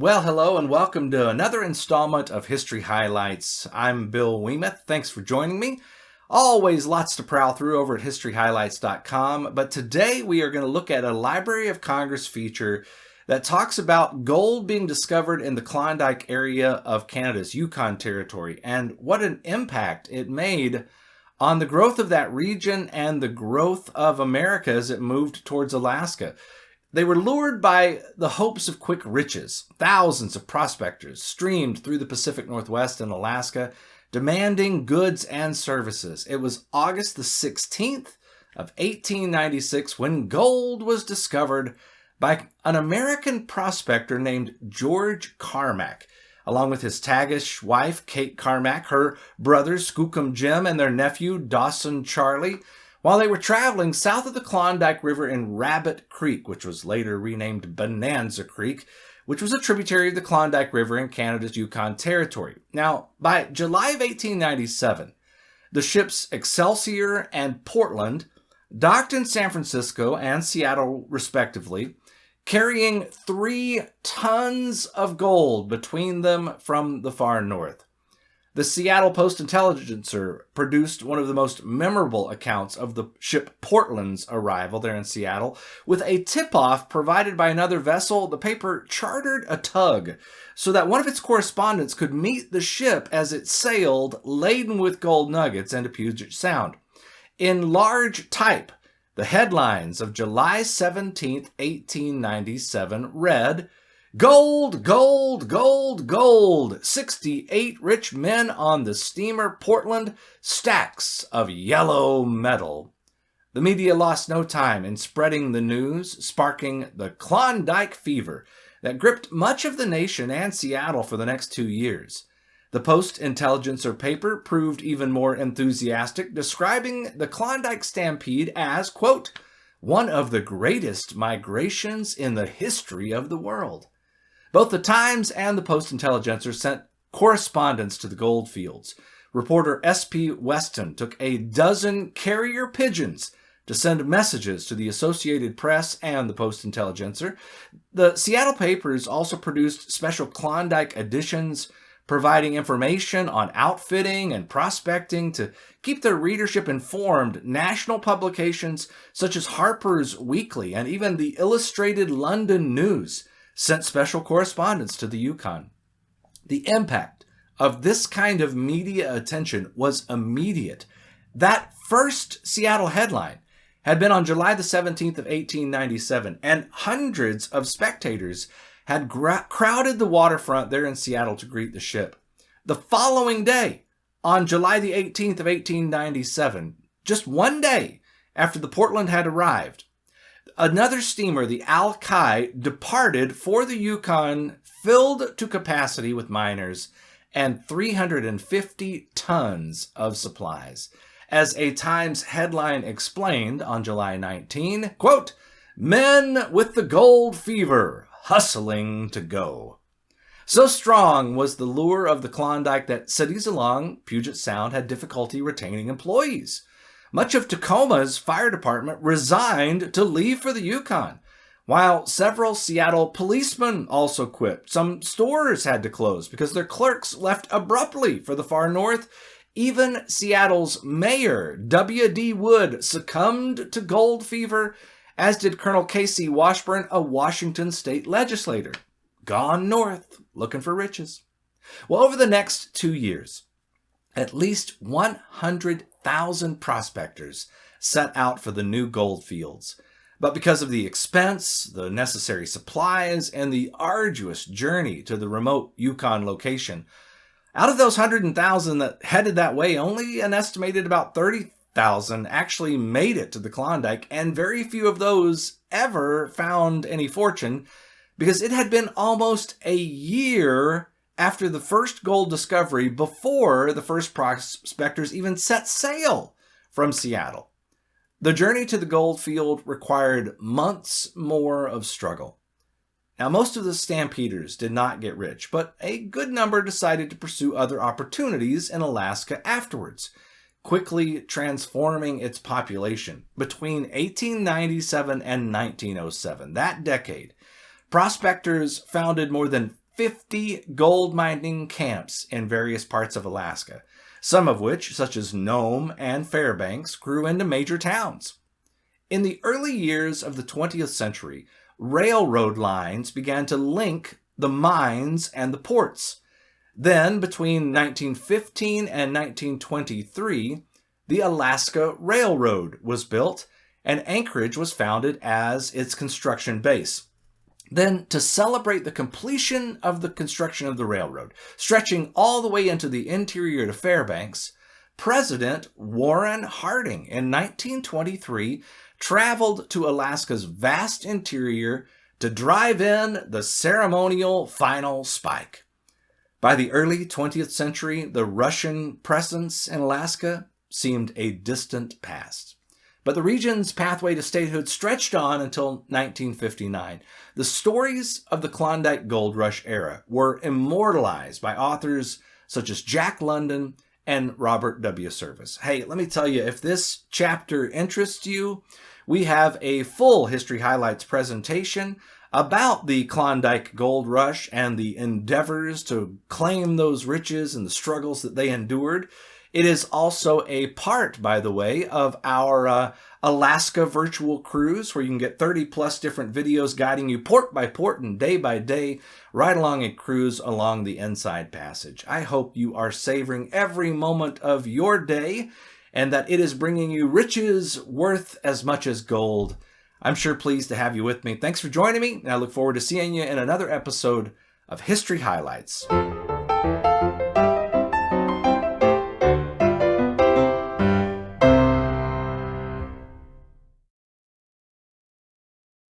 Well, hello and welcome to another installment of History Highlights. I'm Bill Weemuth. Thanks for joining me. Always lots to prowl through over at historyhighlights.com, but today we are going to look at a Library of Congress feature that talks about gold being discovered in the Klondike area of Canada's Yukon Territory and what an impact it made on the growth of that region and the growth of America as it moved towards Alaska. They were lured by the hopes of quick riches. Thousands of prospectors streamed through the Pacific Northwest and Alaska, demanding goods and services. It was August the 16th of 1896 when gold was discovered by an American prospector named George Carmack, along with his Tagish wife, Kate Carmack, her brothers, Skookum Jim, and their nephew, Dawson Charlie, while they were traveling south of the Klondike River in Rabbit Creek, which was later renamed Bonanza Creek, which was a tributary of the Klondike River in Canada's Yukon Territory. Now, by July of 1897, the ships Excelsior and Portland docked in San Francisco and Seattle, respectively, carrying 3 tons of gold between them from the far north. The Seattle Post-Intelligencer produced one of the most memorable accounts of the ship Portland's arrival there in Seattle. With a tip-off provided by another vessel, the paper chartered a tug so that one of its correspondents could meet the ship as it sailed laden with gold nuggets into Puget Sound. In large type, the headlines of July 17, 1897 read, "Gold, gold, gold, gold! 68 rich men on the steamer Portland, stacks of yellow metal." The media lost no time in spreading the news, sparking the Klondike fever that gripped much of the nation and Seattle for the next 2 years. The Post-Intelligencer paper proved even more enthusiastic, describing the Klondike Stampede as, quote, "one of the greatest migrations in the history of the world." Both the Times and the Post-Intelligencer sent correspondents to the gold fields. Reporter S.P. Weston took a dozen carrier pigeons to send messages to the Associated Press and the Post-Intelligencer. The Seattle papers also produced special Klondike editions, providing information on outfitting and prospecting to keep their readership informed. National publications such as Harper's Weekly and even the Illustrated London News sent special correspondents to the Yukon. The impact of this kind of media attention was immediate. That first Seattle headline had been on July the 17th of 1897, and hundreds of spectators had crowded the waterfront there in Seattle to greet the ship. The following day, on July the 18th of 1897, just one day after the Portland had arrived, another steamer, the Alki, departed for the Yukon, filled to capacity with miners and 350 tons of supplies. As a Times headline explained on July 19, quote, "Men with the gold fever, hustling to go." So strong was the lure of the Klondike that cities along Puget Sound had difficulty retaining employees. Much of Tacoma's fire department resigned to leave for the Yukon, while several Seattle policemen also quit. Some stores had to close because their clerks left abruptly for the far north. Even Seattle's mayor, W.D. Wood, succumbed to gold fever, as did Colonel Casey Washburn, a Washington state legislator. Gone north, looking for riches. Well, over the next 2 years, at least 100,000 prospectors set out for the new gold fields. But because of the expense, the necessary supplies, and the arduous journey to the remote Yukon location, out of those 100,000 that headed that way, only an estimated about 30,000 actually made it to the Klondike, and very few of those ever found any fortune, because it had been almost a year after the first gold discovery before the first prospectors even set sail from Seattle. The journey to the gold field required months more of struggle. Now, most of the stampeders did not get rich, but a good number decided to pursue other opportunities in Alaska afterwards, quickly transforming its population. Between 1897 and 1907, that decade, prospectors founded more than 50 gold mining camps in various parts of Alaska, some of which, such as Nome and Fairbanks, grew into major towns. In the early years of the 20th century, railroad lines began to link the mines and the ports. Then, between 1915 and 1923, the Alaska Railroad was built, and Anchorage was founded as its construction base. Then, to celebrate the completion of the construction of the railroad, stretching all the way into the interior to Fairbanks, President Warren Harding in 1923 traveled to Alaska's vast interior to drive in the ceremonial final spike. By the early 20th century, the Russian presence in Alaska seemed a distant past. But the region's pathway to statehood stretched on until 1959. The stories of the Klondike Gold Rush era were immortalized by authors such as Jack London and Robert W. Service. Hey, let me tell you, if this chapter interests you, we have a full History Highlights presentation about the Klondike Gold Rush and the endeavors to claim those riches and the struggles that they endured. It is also a part, by the way, of our Alaska virtual cruise, where you can get 30 plus different videos guiding you port by port and day by day, right along a cruise along the Inside Passage. I hope you are savoring every moment of your day and that it is bringing you riches worth as much as gold. I'm sure pleased to have you with me. Thanks for joining me, and I look forward to seeing you in another episode of History Highlights.